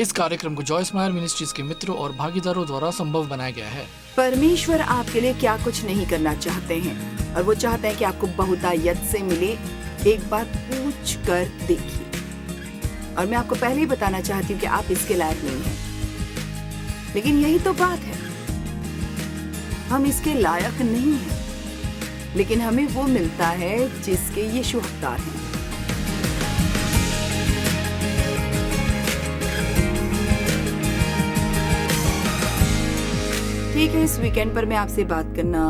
इस कार्यक्रम को जॉय स्माइल मिनिस्ट्रीज के मित्रों और भागीदारों द्वारा संभव बनाया गया है। परमेश्वर आपके लिए क्या कुछ नहीं करना चाहते हैं और वो चाहते हैं कि आपको बहुतायत से मिले। एक बार पूछ कर देखिए। और मैं आपको पहले ही बताना चाहती हूँ कि आप इसके लायक नहीं हैं, लेकिन यही तो बात है, हम इसके लायक नहीं हैं, लेकिन हमें वो मिलता है जिसके यीशु हकदार हैं। ठीक है, इस वीकेंड पर मैं आपसे बात करना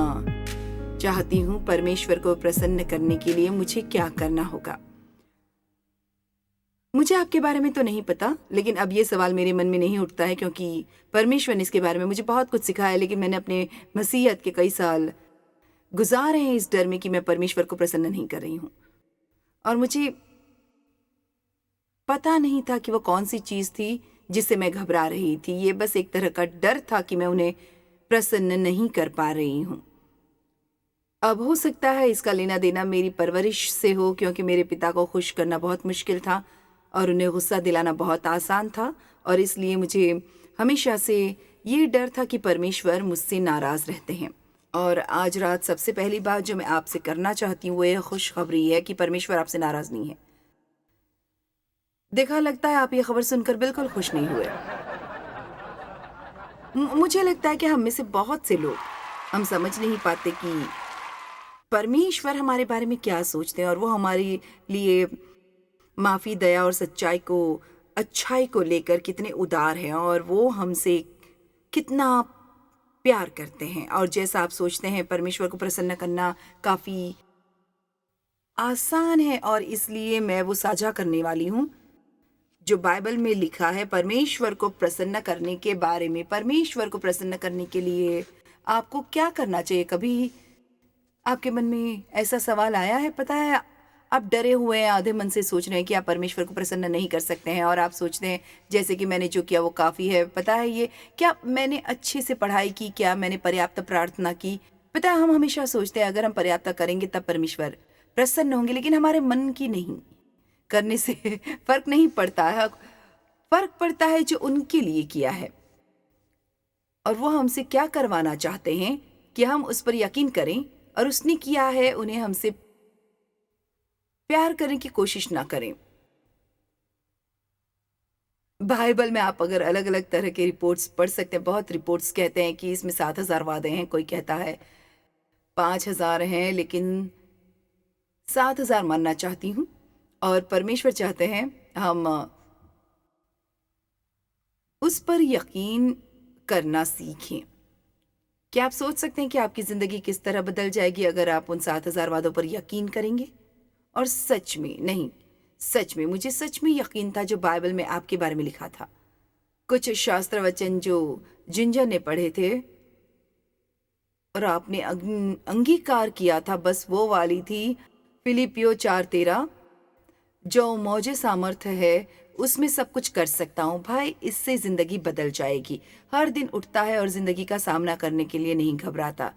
चाहती हूँ परमेश्वर को प्रसन्न करने के लिए मुझे क्या करना होगा। मुझे आपके बारे में तो नहीं पता, लेकिन अब ये सवाल मेरे मन में नहीं उठता है क्योंकि परमेश्वर ने इसके बारे में मुझे बहुत कुछ सिखाया है। लेकिन मैंने अपने मसीहत के कई साल गुजारे हैं इस डर में कि मैं परमेश्वर को प्रसन्न नहीं कर रही हूँ, और मुझे पता नहीं था कि वो कौन सी चीज थी जिससे मैं घबरा रही थी। ये बस एक तरह का डर था कि मैं उन्हें प्रसन्न नहीं कर पा रही हूँ। अब हो सकता है इसका लेना देना मेरी परवरिश से हो, क्योंकि मेरे पिता को खुश करना बहुत मुश्किल था और उन्हें गुस्सा दिलाना बहुत आसान था, और इसलिए मुझे हमेशा से ये डर था कि परमेश्वर मुझसे नाराज रहते हैं। और आज रात सबसे पहली बात जो मैं आपसे करना चाहती हूँ वो ये खुशखबरी है कि परमेश्वर आपसे नाराज नहीं है। देखा, लगता है आप ये खबर सुनकर बिल्कुल खुश नहीं हुए। मुझे लगता है कि हम में से बहुत से लोग हम समझ नहीं पाते कि परमेश्वर हमारे बारे में क्या सोचते हैं, और वो हमारे लिए माफी, दया और सच्चाई को, अच्छाई को लेकर कितने उदार हैं, और वो हमसे कितना प्यार करते हैं। और जैसा आप सोचते हैं परमेश्वर को प्रसन्न करना काफी आसान है, और इसलिए मैं वो साझा करने वाली हूँ जो बाइबल में लिखा है परमेश्वर को प्रसन्न करने के बारे में। परमेश्वर को प्रसन्न करने के लिए आपको क्या करना चाहिए? कभी आपके मन में ऐसा सवाल आया है? पता है, आप डरे हुए हैं, आधे मन से सोच रहे हैं कि आप परमेश्वर को प्रसन्न नहीं कर सकते हैं, और आप सोचते हैं जैसे कि मैंने जो किया वो काफ़ी है। पता है, ये क्या मैंने अच्छे से पढ़ाई की, क्या मैंने पर्याप्त प्रार्थना की? पता है, हम हमेशा सोचते हैं अगर हम पर्याप्त करेंगे तब परमेश्वर प्रसन्न होंगे, लेकिन हमारे मन की नहीं करने से फर्क नहीं पड़ता है। फर्क पड़ता है जो उनके लिए किया है, और वो हमसे क्या करवाना चाहते हैं कि हम उस पर यकीन करें, और उसने किया है, उन्हें हमसे प्यार करने की कोशिश ना करें। बाइबल में आप अगर अलग अलग तरह के रिपोर्ट्स पढ़ सकते हैं। बहुत रिपोर्ट्स कहते हैं कि इसमें 7,000 वादे हैं, कोई कहता है 5,000 हैं, लेकिन 7,000 मानना चाहती हूँ। और परमेश्वर चाहते हैं हम उस पर यकीन करना सीखें। क्या आप सोच सकते हैं कि आपकी जिंदगी किस तरह बदल जाएगी अगर आप उन 7,000 वादों पर यकीन करेंगे? और सच में नहीं, सच में मुझे सच में यकीन था जो बाइबल में आपके बारे में लिखा था। कुछ शास्त्र वचन जो जिंजर ने पढ़े थे और आपने अंगीकार किया था, बस वो वाली थी फिलिपियो 4:13, जो मौजे सामर्थ्य है उसमें सब कुछ कर सकता हूँ। भाई, इससे जिंदगी बदल जाएगी। हर दिन उठता है और जिंदगी का सामना करने के लिए नहीं घबराता,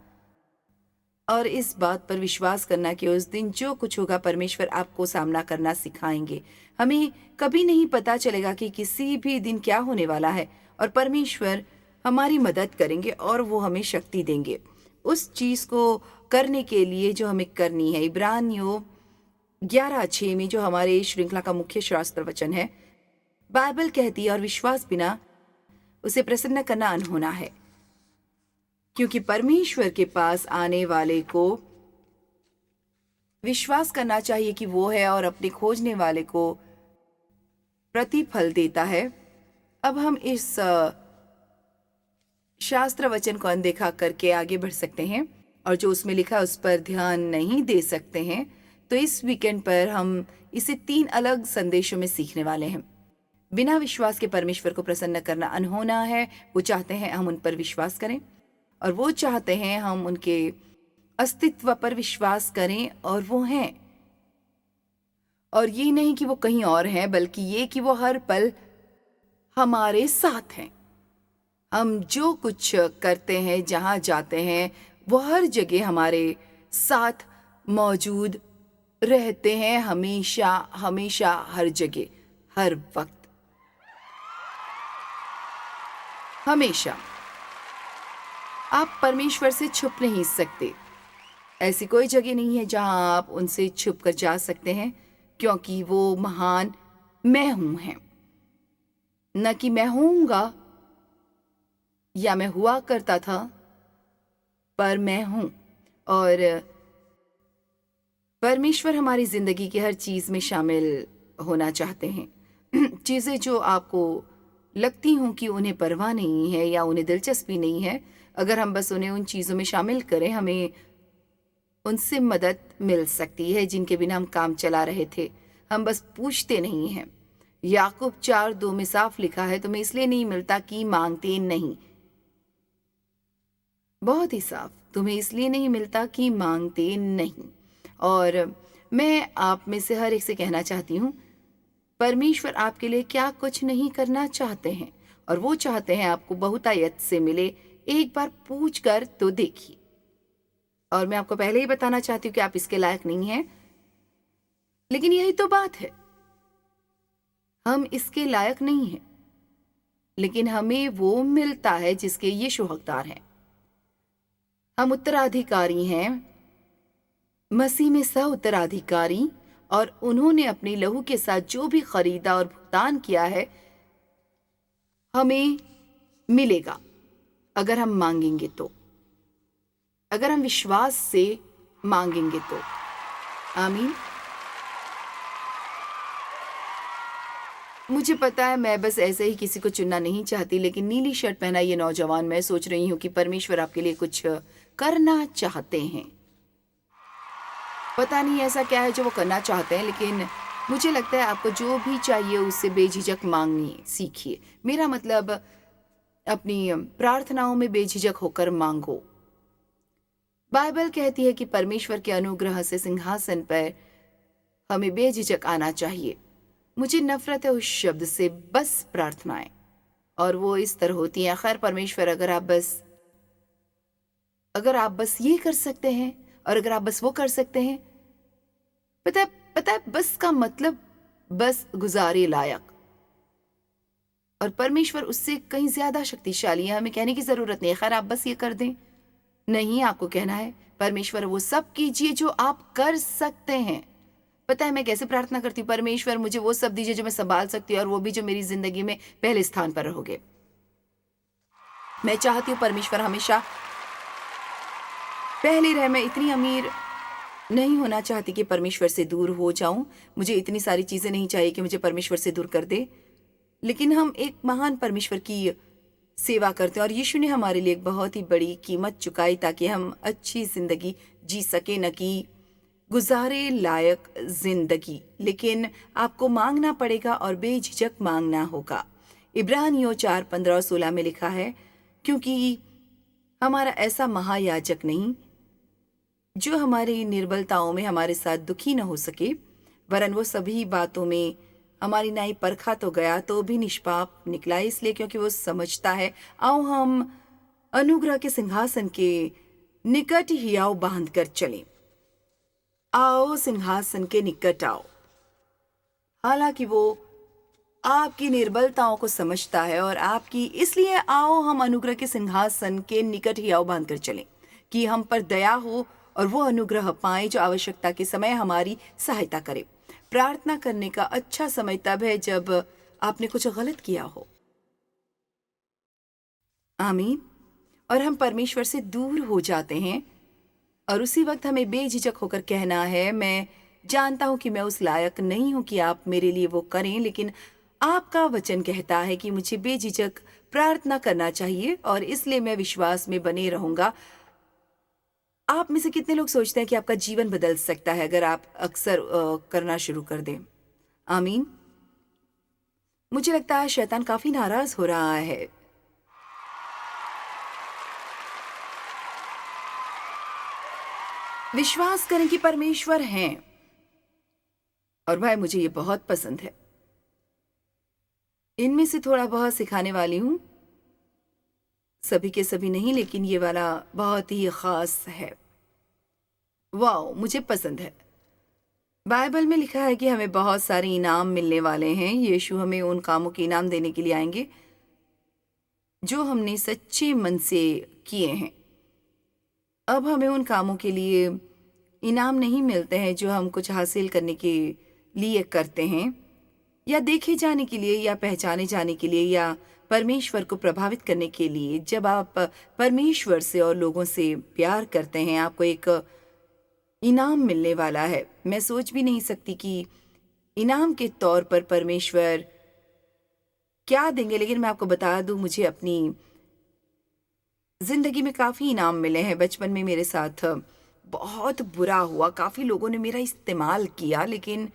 और इस बात पर विश्वास करना कि उस दिन जो कुछ होगा परमेश्वर आपको सामना करना सिखाएंगे। हमें कभी नहीं पता चलेगा कि किसी भी दिन क्या होने वाला है, और परमेश्वर हमारी मदद करेंगे और वो हमें शक्ति देंगे उस चीज को करने के लिए जो हमें करनी है। इब्रानियों 11:6 में, जो हमारे श्रृंखला का मुख्य शास्त्र वचन है, बाइबल कहती है, और विश्वास बिना उसे प्रसन्न करना अनहोना है, क्योंकि परमेश्वर के पास आने वाले को विश्वास करना चाहिए कि वो है, और अपने खोजने वाले को प्रतिफल देता है। अब हम इस शास्त्र वचन को अनदेखा करके आगे बढ़ सकते हैं, और जो उसमें लिखा है उस पर ध्यान नहीं दे सकते हैं। तो इस वीकेंड पर हम इसे 3 अलग संदेशों में सीखने वाले हैं। बिना विश्वास के परमेश्वर को प्रसन्न करना अनहोना है। वो चाहते हैं हम उन पर विश्वास करें, और वो चाहते हैं हम उनके अस्तित्व पर विश्वास करें, और वो हैं। और ये नहीं कि वो कहीं और हैं, बल्कि ये कि वो हर पल हमारे साथ हैं। हम जो कुछ करते हैं, जहाँ जाते हैं, वो हर जगह हमारे साथ मौजूद रहते हैं, हमेशा हमेशा, हर जगह, हर वक्त। हमेशा। आप परमेश्वर से छुप नहीं सकते। ऐसी कोई जगह नहीं है जहां आप उनसे छुप कर जा सकते हैं, क्योंकि वो महान मैं हूं हैं। न कि मैं होऊंगा या मैं हुआ करता था, पर मैं हूं। और परमेश्वर हमारी जिंदगी की हर चीज में शामिल होना चाहते हैं। चीजें जो आपको लगती हों कि उन्हें परवाह नहीं है या उन्हें दिलचस्पी नहीं है, अगर हम बस उन्हें उन चीजों में शामिल करें, हमें उनसे मदद मिल सकती है जिनके बिना हम काम चला रहे थे। हम बस पूछते नहीं हैं। याकूब 4:2 में साफ लिखा है, तुम्हें इसलिए नहीं मिलता कि मांगते नहीं। बहुत ही साफ, तुम्हें इसलिए नहीं मिलता कि मांगते नहीं। और मैं आप में से हर एक से कहना चाहती हूँ, परमेश्वर आपके लिए क्या कुछ नहीं करना चाहते हैं, और वो चाहते हैं आपको बहुतायत से मिले। एक बार पूछ कर तो देखिए। और मैं आपको पहले ही बताना चाहती हूँ कि आप इसके लायक नहीं हैं, लेकिन यही तो बात है, हम इसके लायक नहीं हैं, लेकिन हमें वो मिलता है जिसके यीशु हकदार हैं। हम उत्तराधिकारी हैं, मसीह में सह उत्तराधिकारी, और उन्होंने अपने लहू के साथ जो भी खरीदा और भुगतान किया है, हमें मिलेगा अगर हम मांगेंगे तो, अगर हम विश्वास से मांगेंगे तो। आमीन। मुझे पता है मैं बस ऐसे ही किसी को चुनना नहीं चाहती, लेकिन नीली शर्ट पहना ये नौजवान, मैं सोच रही हूँ कि परमेश्वर आपके लिए कुछ करना चाहते हैं। पता नहीं ऐसा क्या है जो वो करना चाहते हैं, लेकिन मुझे लगता है आपको जो भी चाहिए उससे बेझिझक मांगनी सीखिए। मेरा मतलब, अपनी प्रार्थनाओं में बेझिझक होकर मांगो। बाइबल कहती है कि परमेश्वर के अनुग्रह से सिंहासन पर हमें बेझिझक आना चाहिए। मुझे नफरत है उस शब्द से, बस प्रार्थनाएं, और वो इस तरह होती हैं, खैर परमेश्वर अगर आप बस ये कर सकते हैं, और अगर आप बस वो कर सकते हैं, पता है बस का मतलब बस गुजारे लायक। और परमेश्वर उससे कहीं ज्यादा शक्तिशाली है, हमें कहने की जरूरत नहीं है, खैर आप बस ये कर दें। नहीं, आपको कहना है, परमेश्वर वो सब कीजिए जो आप कर सकते हैं। पता है मैं कैसे प्रार्थना करती हूँ, परमेश्वर मुझे वो सब दीजिए जो मैं संभाल सकती हूँ, और वो भी जो मेरी जिंदगी में पहले स्थान पर रहोगे। मैं चाहती हूँ परमेश्वर हमेशा पहले रहे। मैं इतनी अमीर नहीं होना चाहती कि परमेश्वर से दूर हो जाऊं। मुझे इतनी सारी चीजें नहीं चाहिए कि मुझे परमेश्वर से दूर कर दे, लेकिन हम एक महान परमेश्वर की सेवा करते हैं, और यीशु ने हमारे लिए एक बहुत ही बड़ी कीमत चुकाई ताकि हम अच्छी जिंदगी जी सके, न कि गुजारे लायक जिंदगी। लेकिन आपको मांगना पड़ेगा और बेझिझक मांगना होगा। इब्रानियों 4:15 और 16 में लिखा है, क्योंकि हमारा ऐसा महायाजक नहीं जो हमारी निर्बलताओं में हमारे साथ दुखी न हो सके, वरन वो सभी बातों में हमारी नाई परखा तो गया तो भी निष्पाप निकला, इसलिए क्योंकि वो समझता है। आओ हम अनुग्रह के सिंहासन के निकट हियाव बांध कर चलें। आओ सिंहासन के निकट आओ। हालांकि वो आपकी निर्बलताओं को समझता है और आपकी, इसलिए आओ हम अनुग्रह के सिंहासन के निकट हियाव बांध कर चलें कि हम पर दया हो और वो अनुग्रह पाएं जो आवश्यकता के समय हमारी सहायता करे। प्रार्थना करने का अच्छा समय तब है जब आपने कुछ गलत किया हो। आमीन। और हम परमेश्वर से दूर हो जाते हैं, और उसी वक्त हमें बेझिझक होकर कहना है, मैं जानता हूं कि मैं उस लायक नहीं हूं कि आप मेरे लिए वो करें, लेकिन आपका वचन कहता है कि मुझे बेझिझक प्रार्थना करना चाहिए, और इसलिए मैं विश्वास में बने रहूंगा। आप में से कितने लोग सोचते हैं कि आपका जीवन बदल सकता है अगर आप अक्सर करना शुरू कर दें? आमीन। मुझे लगता है शैतान काफी नाराज हो रहा है। विश्वास करें कि परमेश्वर हैं, और भाई मुझे ये बहुत पसंद है। इनमें से थोड़ा बहुत सिखाने वाली हूं, सभी के सभी नहीं, लेकिन ये वाला बहुत ही खास है। वाओ, मुझे पसंद है। बाइबल में लिखा है कि हमें बहुत सारे इनाम मिलने वाले हैं। यीशु हमें उन कामों के इनाम देने के लिए आएंगे जो हमने सच्चे मन से किए हैं। अब हमें उन कामों के लिए इनाम नहीं मिलते हैं जो हम कुछ हासिल करने के लिए करते हैं, या देखे जाने के लिए, या पहचाने जाने के लिए, या परमेश्वर को प्रभावित करने के लिए। जब आप परमेश्वर से और लोगों से प्यार करते हैं, आपको एक इनाम मिलने वाला है। मैं सोच भी नहीं सकती कि इनाम के तौर पर परमेश्वर क्या देंगे, लेकिन मैं आपको बता दूं, मुझे अपनी ज़िंदगी में काफ़ी इनाम मिले हैं। बचपन में मेरे साथ बहुत बुरा हुआ, काफ़ी लोगों ने मेरा इस्तेमाल किया, लेकिन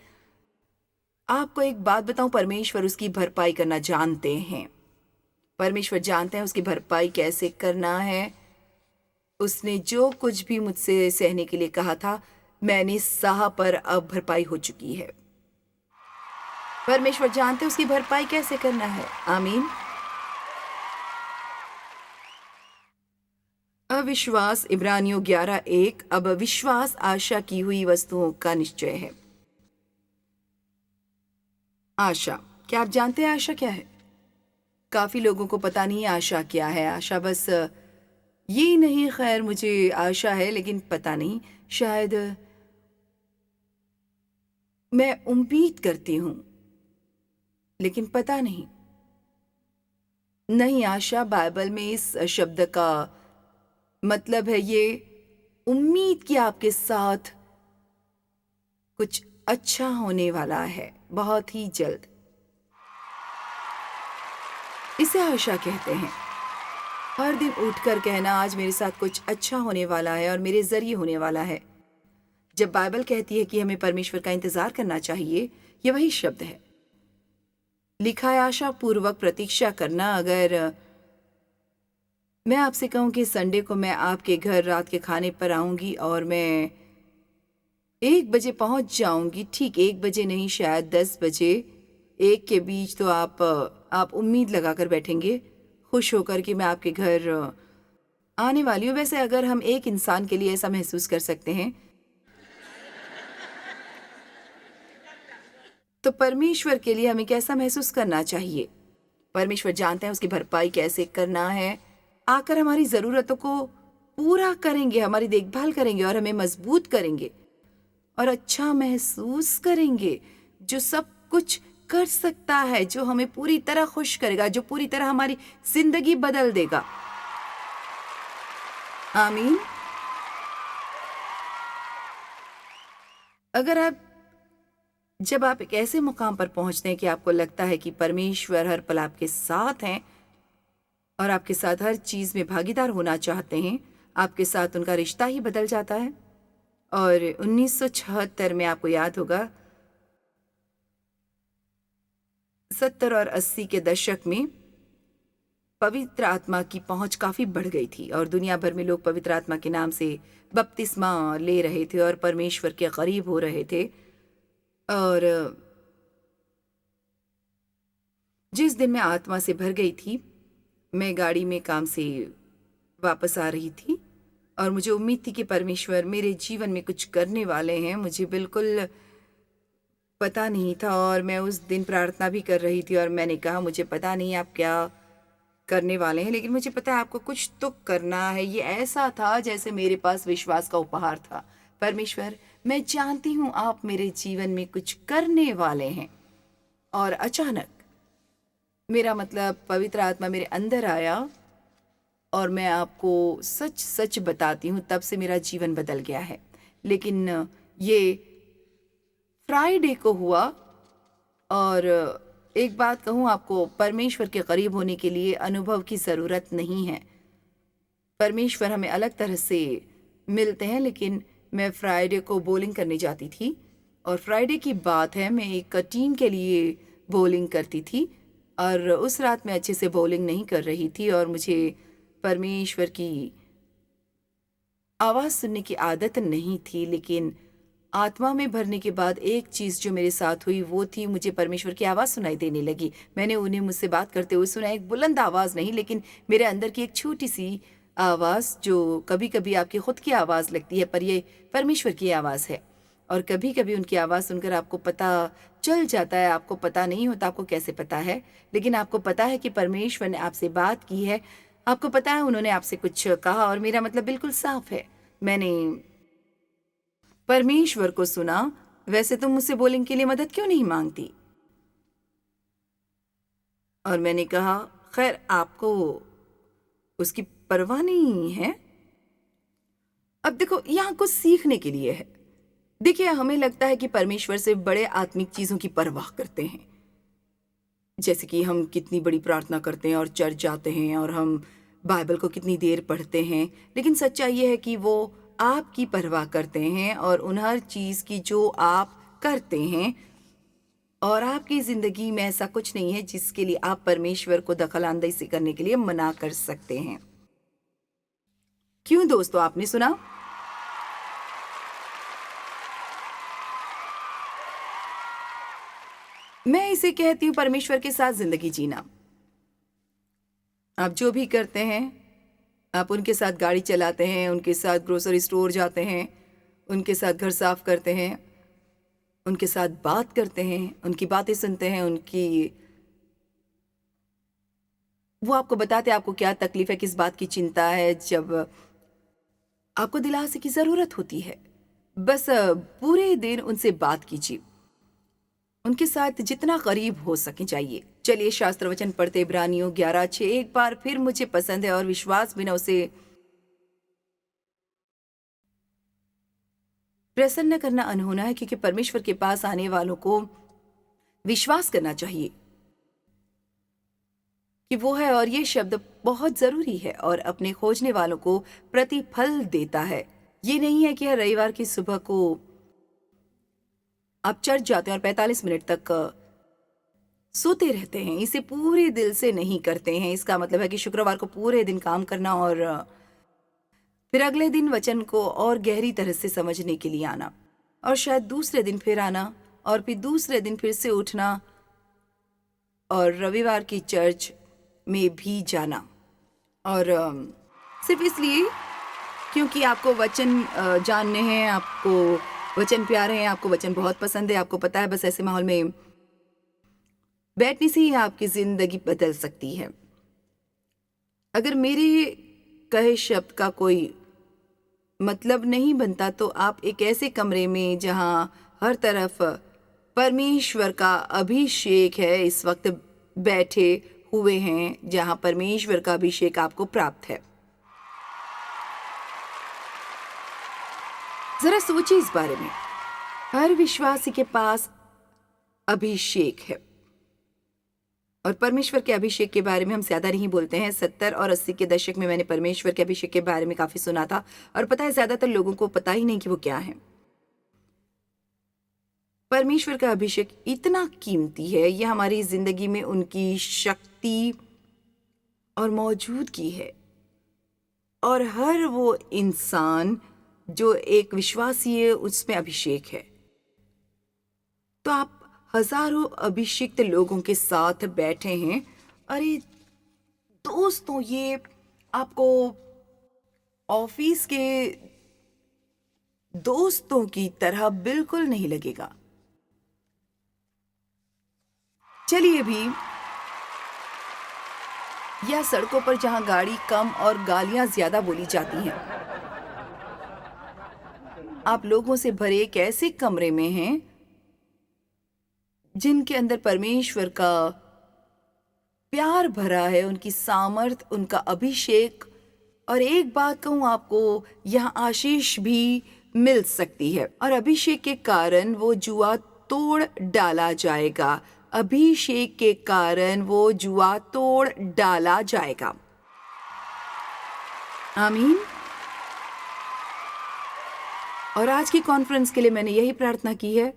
आपको एक बात बताऊं, परमेश्वर उसकी भरपाई करना जानते हैं। परमेश्वर जानते हैं उसकी भरपाई कैसे करना है। उसने जो कुछ भी मुझसे सहने के लिए कहा था, मैंने सहा, पर अब भरपाई हो चुकी है। परमेश्वर जानते हैं उसकी भरपाई कैसे करना है। आमीन। अविश्वास, इब्रानियों 11:1। अब विश्वास आशा की हुई वस्तुओं का निश्चय है। आशा, क्या आप जानते हैं आशा क्या है? काफी लोगों को पता नहीं आशा क्या है। आशा बस ये नहीं, खैर मुझे आशा है, लेकिन पता नहीं, शायद मैं उम्मीद करती हूं, लेकिन पता नहीं। नहीं, आशा बाइबल में इस शब्द का मतलब है ये उम्मीद कि आपके साथ कुछ अच्छा होने वाला है बहुत ही जल्द। इसे आशा कहते हैं। हर दिन उठकर कहना, आज मेरे साथ कुछ अच्छा होने वाला है और मेरे जरिए होने वाला है। जब बाइबल कहती है कि हमें परमेश्वर का इंतजार करना चाहिए, ये वही शब्द है। लिखा है आशा पूर्वक प्रतीक्षा करना। अगर मैं आपसे कहूं कि संडे को मैं आपके घर रात के खाने पर आऊंगी और मैं 1 बजे पहुंच जाऊंगी, ठीक 1 बजे नहीं, शायद 10 बजे, 1 के बीच, तो आप उम्मीद लगाकर बैठेंगे, खुश होकर कि मैं आपके घर आने वाली हूँ। वैसे अगर हम एक इंसान के लिए ऐसा महसूस कर सकते हैं, तो परमेश्वर के लिए हमें कैसा महसूस करना चाहिए? परमेश्वर जानते हैं उसकी भरपाई कैसे करना है। आकर हमारी ज़रूरतों को पूरा करेंगे, हमारी देखभाल करेंगे और हमें मजबूत करेंगे और अच्छा महसूस करेंगे, जो सब कुछ कर सकता है, जो हमें पूरी तरह खुश करेगा, जो पूरी तरह हमारी जिंदगी बदल देगा। आमीन। अगर जब आप एक ऐसे मुकाम पर पहुंचते हैं कि आपको लगता है कि परमेश्वर हर पल आपके साथ हैं और आपके साथ हर चीज में भागीदार होना चाहते हैं, आपके साथ उनका रिश्ता ही बदल जाता है। और 1976 में आपको याद होगा, 70 और 80 के दशक में पवित्र आत्मा की पहुंच काफी बढ़ गई थी और दुनिया भर में लोग पवित्र आत्मा के नाम से बपतिस्मा ले रहे थे और परमेश्वर के करीब हो रहे थे। और जिस दिन मैं आत्मा से भर गई थी, मैं गाड़ी में काम से वापस आ रही थी और मुझे उम्मीद थी कि परमेश्वर मेरे जीवन में कुछ करने वाले हैं। मुझे बिल्कुल पता नहीं था और मैं उस दिन प्रार्थना भी कर रही थी और मैंने कहा, मुझे पता नहीं आप क्या करने वाले हैं, लेकिन मुझे पता है आपको कुछ तो करना है। ये ऐसा था जैसे मेरे पास विश्वास का उपहार था। परमेश्वर, मैं जानती हूँ आप मेरे जीवन में कुछ करने वाले हैं। और अचानक, मेरा मतलब पवित्र आत्मा मेरे अंदर आया और मैं आपको सच सच बताती हूँ, तब से मेरा जीवन बदल गया है। लेकिन ये फ्राइडे को हुआ। और एक बात कहूँ आपको, परमेश्वर के करीब होने के लिए अनुभव की ज़रूरत नहीं है। परमेश्वर हमें अलग तरह से मिलते हैं। लेकिन मैं फ्राइडे को बॉलिंग करने जाती थी और फ्राइडे की बात है, मैं एक टीम के लिए बॉलिंग करती थी और उस रात मैं अच्छे से बॉलिंग नहीं कर रही थी और मुझे परमेश्वर की आवाज़ सुनने की आदत नहीं थी। लेकिन आत्मा में भरने के बाद एक चीज़ जो मेरे साथ हुई वो थी, मुझे परमेश्वर की आवाज़ सुनाई देने लगी। मैंने उन्हें मुझसे बात करते हुए सुना, एक बुलंद आवाज़ नहीं, लेकिन मेरे अंदर की एक छोटी सी आवाज़, जो कभी कभी आपकी खुद की आवाज़ लगती है, पर ये परमेश्वर की आवाज़ है। और कभी कभी उनकी आवाज़ सुनकर आपको पता चल जाता है, आपको पता नहीं होता आपको कैसे पता है, लेकिन आपको पता है कि परमेश्वर ने आपसे बात की है, आपको पता है उन्होंने आपसे कुछ कहा। और मेरा मतलब बिल्कुल साफ है, मैंने परमेश्वर को सुना। वैसे तुम मुझसे बोलने के लिए मदद क्यों नहीं मांगती? और मैंने कहा, खैर आपको उसकी परवाह नहीं है। अब देखो, यहाँ कुछ सीखने के लिए है। देखिए, हमें लगता है कि परमेश्वर से बड़े आत्मिक चीजों की परवाह करते हैं, जैसे कि हम कितनी बड़ी प्रार्थना करते हैं और चर्च जाते हैं और हम बाइबल को कितनी देर पढ़ते हैं, लेकिन सच्चाई ये है कि वो आपकी परवाह करते हैं और उन हर चीज की जो आप करते हैं। और आपकी जिंदगी में ऐसा कुछ नहीं है जिसके लिए आप परमेश्वर को दखल अंदाजी करने के लिए मना कर सकते हैं। क्यों दोस्तों, आपने सुना? मैं इसे कहती हूँ परमेश्वर के साथ जिंदगी जीना। आप जो भी करते हैं, आप उनके साथ गाड़ी चलाते हैं, उनके साथ ग्रोसरी स्टोर जाते हैं, उनके साथ घर साफ करते हैं, उनके साथ बात करते हैं, उनकी बातें सुनते हैं, वो आपको बताते हैं आपको क्या तकलीफ है, किस बात की चिंता है, जब आपको दिलासे की जरूरत होती है। बस पूरे दिन उनसे बात कीजिए, उनके साथ जितना करीब हो सके जाइए। चलिए शास्त्र वचन पढ़ते, इब्रानियों 11:6 एक बार फिर मुझे पसंद है और विश्वास बिना उसे प्रसन्न करना अनहोना है, क्योंकि परमेश्वर के पास आने वालों को विश्वास करना चाहिए कि वो है, और ये शब्द बहुत जरूरी है, और अपने खोजने वालों को प्रतिफल देता है। ये नहीं है कि हर रविवार की सुबह को आप चर्च जाते हैं और 45 मिनट तक सोते रहते हैं। इसे पूरे दिल से नहीं करते हैं। इसका मतलब है कि शुक्रवार को पूरे दिन काम करना और फिर अगले दिन वचन को और गहरी तरह से समझने के लिए आना, और शायद दूसरे दिन फिर आना, और फिर दूसरे दिन फिर से उठना और रविवार की चर्च में भी जाना, और सिर्फ इसलिए क्योंकि आपको वचन जानने हैं, आपको वचन प्यारे हैं, आपको वचन बहुत पसंद है। आपको पता है बस ऐसे माहौल में बैठने से ही आपकी जिंदगी बदल सकती है। अगर मेरे कहे शब्द का कोई मतलब नहीं बनता तो आप एक ऐसे कमरे में जहां हर तरफ परमेश्वर का अभिषेक है इस वक्त बैठे हुए हैं, जहां परमेश्वर का अभिषेक आपको प्राप्त है। जरा सोचिए इस बारे में। हर विश्वासी के पास अभिषेक है, और परमेश्वर के अभिषेक के बारे में हम ज्यादा नहीं बोलते हैं। 70 और 80 के दशक में मैंने परमेश्वर के अभिषेक के बारे में काफी सुना था, और पता है ज्यादातर लोगों को पता ही नहीं कि वो क्या है। परमेश्वर का अभिषेक इतना कीमती है, यह हमारी जिंदगी में उनकी शक्ति और मौजूदगी है। और हर वो इंसान जो एक विश्वासी है उसमें अभिषेक है। तो आप हजारों अभिषिक्त लोगों के साथ बैठे हैं। अरे दोस्तों, ये आपको ऑफिस के दोस्तों की तरह बिल्कुल नहीं लगेगा। चलिए भी, या सड़कों पर जहां गाड़ी कम और गालियां ज्यादा बोली जाती हैं, आप लोगों से भरे एक ऐसे कमरे में हैं जिनके अंदर परमेश्वर का प्यार भरा है, उनकी सामर्थ, उनका अभिषेक। और एक बात कहूं आपको, यहाँ आशीष भी मिल सकती है, और अभिषेक के कारण वो जुआ तोड़ डाला जाएगा। अभिषेक के कारण वो जुआ तोड़ डाला जाएगा। आमीन। और आज की कॉन्फ्रेंस के लिए मैंने यही प्रार्थना की है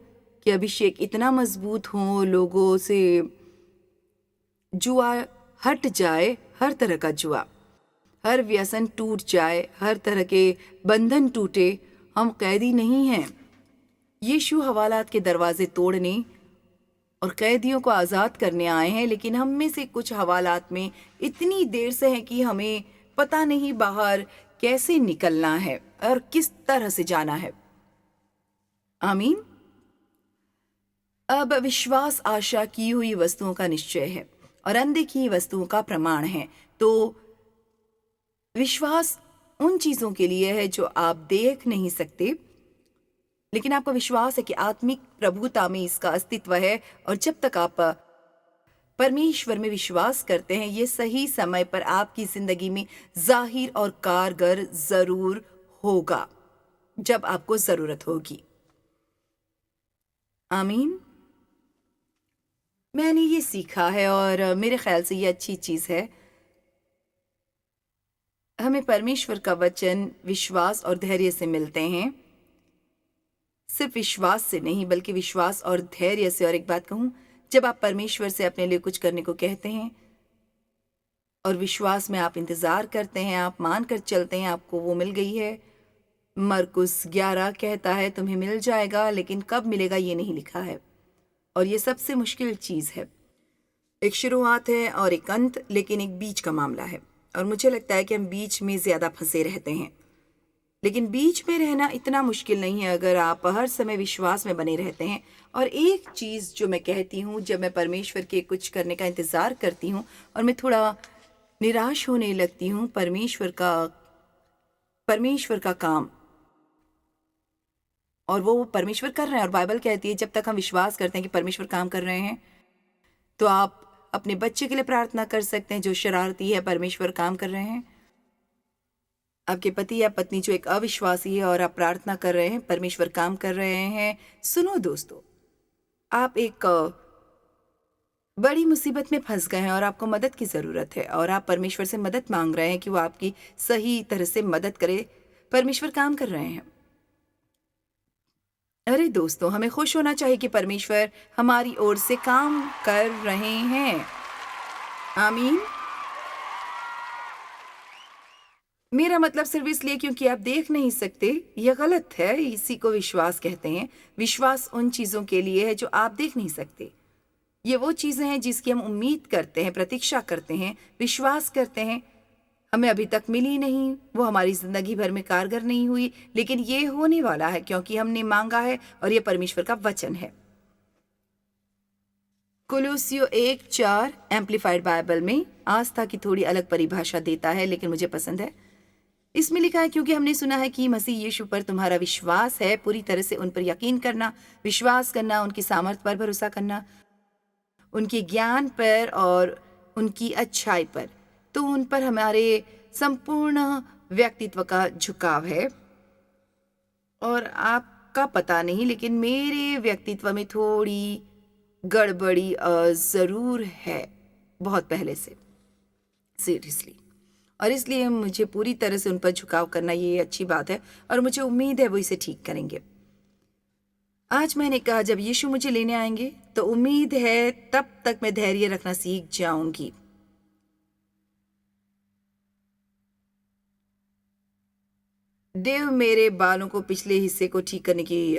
कि अभिषेक इतना मजबूत हो, लोगों से जुआ हट जाए, हर तरह का जुआ, हर व्यसन टूट जाए, हर तरह के बंधन टूटे। हम कैदी नहीं हैं। यीशु हवालात के दरवाजे तोड़ने और कैदियों को आज़ाद करने आए हैं, लेकिन हम में से कुछ हवालात में इतनी देर से हैं कि हमें पता नहीं बाहर कैसे निकलना है और किस तरह से जाना है। आमीन। अब विश्वास आशा की हुई वस्तुओं का निश्चय है और अनदेखी वस्तुओं का प्रमाण है। तो विश्वास उन चीजों के लिए है जो आप देख नहीं सकते, लेकिन आपका विश्वास है कि आत्मिक प्रभुता में इसका अस्तित्व है। और जब तक आप परमेश्वर में विश्वास करते हैं, ये सही समय पर आपकी जिंदगी में जाहिर और कारगर जरूर होगा जब आपको जरूरत होगी। आमीन। मैंने ये सीखा है और मेरे ख्याल से ये अच्छी चीज है। हमें परमेश्वर का वचन विश्वास और धैर्य से मिलते हैं। सिर्फ विश्वास से नहीं, बल्कि विश्वास और धैर्य से। और एक बात कहूं, जब आप परमेश्वर से अपने लिए कुछ करने को कहते हैं और विश्वास में आप इंतजार करते हैं, आप मान कर चलते हैं, आपको वो मिल गई है। मरकुस 11 कहता है तुम्हें मिल जाएगा, लेकिन कब मिलेगा ये नहीं लिखा है। और ये सबसे मुश्किल चीज है। एक शुरुआत है और एक अंत, लेकिन एक बीच का मामला है। और मुझे लगता है कि हम बीच में ज्यादा फंसे रहते हैं। लेकिन बीच में रहना इतना मुश्किल नहीं है अगर आप हर समय विश्वास में बने रहते हैं। और एक चीज जो मैं कहती हूँ, जब मैं परमेश्वर के कुछ करने का इंतजार करती हूँ और मैं थोड़ा निराश होने लगती हूँ, परमेश्वर का काम, और वो परमेश्वर कर रहे हैं। और बाइबल कहती है जब तक हम विश्वास करते हैं कि परमेश्वर काम कर रहे हैं, तो आप अपने बच्चे के लिए प्रार्थना कर सकते हैं जो शरारती है, परमेश्वर काम कर रहे हैं। आपके पति या पत्नी जो एक अविश्वासी है और आप प्रार्थना कर रहे हैं, परमेश्वर काम कर रहे हैं। सुनो दोस्तों, आप एक बड़ी मुसीबत में फंस गए हैं और आपको मदद की जरूरत है और आप परमेश्वर से मदद मांग रहे हैं कि वो आपकी सही तरह से मदद करे। परमेश्वर काम कर रहे हैं। अरे दोस्तों, हमें खुश होना चाहिए कि परमेश्वर हमारी ओर से काम कर रहे हैं। आमीन। मेरा मतलब सिर्फ इसलिए क्योंकि आप देख नहीं सकते, यह गलत है। इसी को विश्वास कहते हैं। विश्वास उन चीजों के लिए है जो आप देख नहीं सकते। ये वो चीजें हैं जिसकी हम उम्मीद करते हैं, प्रतीक्षा करते हैं, विश्वास करते हैं। हमें अभी तक मिली नहीं, वो हमारी जिंदगी भर में कारगर नहीं हुई, लेकिन ये होने वाला है क्योंकि हमने मांगा है और ये परमेश्वर का वचन है। कोलोसियो 1:4 एम्प्लीफाइड बाइबल में आस्था की थोड़ी अलग परिभाषा देता है, लेकिन मुझे पसंद है। इसमें लिखा है, क्योंकि हमने सुना है कि मसीह यीशु पर तुम्हारा विश्वास है, पूरी तरह से उन पर यकीन करना, विश्वास करना, उनकी सामर्थ पर भरोसा करना, उनके ज्ञान पर और उनकी अच्छाई पर, तो उन पर हमारे संपूर्ण व्यक्तित्व का झुकाव है। और आपका पता नहीं, लेकिन मेरे व्यक्तित्व में थोड़ी गड़बड़ी जरूर है, बहुत पहले से, सीरियसली। और इसलिए मुझे पूरी तरह से उन पर झुकाव करना ये अच्छी बात है और मुझे उम्मीद है वो इसे ठीक करेंगे। आज मैंने कहा जब यीशु मुझे लेने आएंगे तो उम्मीद है तब तक मैं धैर्य रखना सीख जाऊंगी। देव मेरे बालों को पिछले हिस्से को ठीक करने की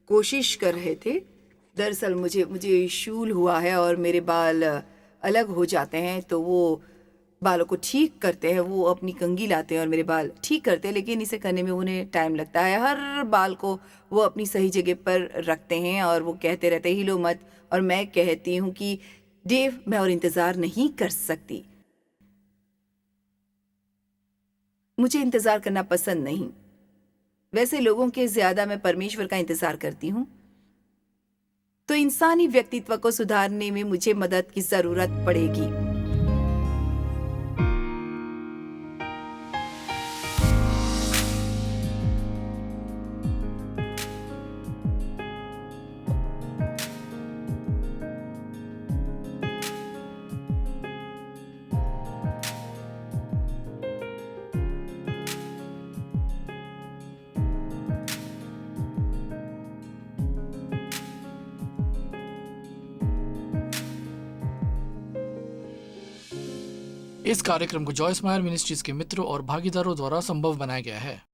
कोशिश कर रहे थे। दरअसल मुझे शूल हुआ है और मेरे बाल अलग हो जाते हैं, तो वो बालों को ठीक करते हैं। वो अपनी कंघी लाते हैं और मेरे बाल ठीक करते हैं, लेकिन इसे करने में उन्हें टाइम लगता है। हर बाल को वो अपनी सही जगह पर रखते हैं और वो कहते रहते हैं हिलो मत। और मैं कहती हूँ कि देव, मैं और इंतज़ार नहीं कर सकती। मुझे इंतज़ार करना पसंद नहीं। वैसे लोगों के ज़्यादा मैं परमेश्वर का इंतज़ार करती हूँ। तो इंसानी व्यक्तित्व को सुधारने में मुझे मदद की ज़रूरत पड़ेगी। इस कार्यक्रम को जॉयस मायर मिनिस्ट्रीज के मित्रों और भागीदारों द्वारा संभव बनाया गया है।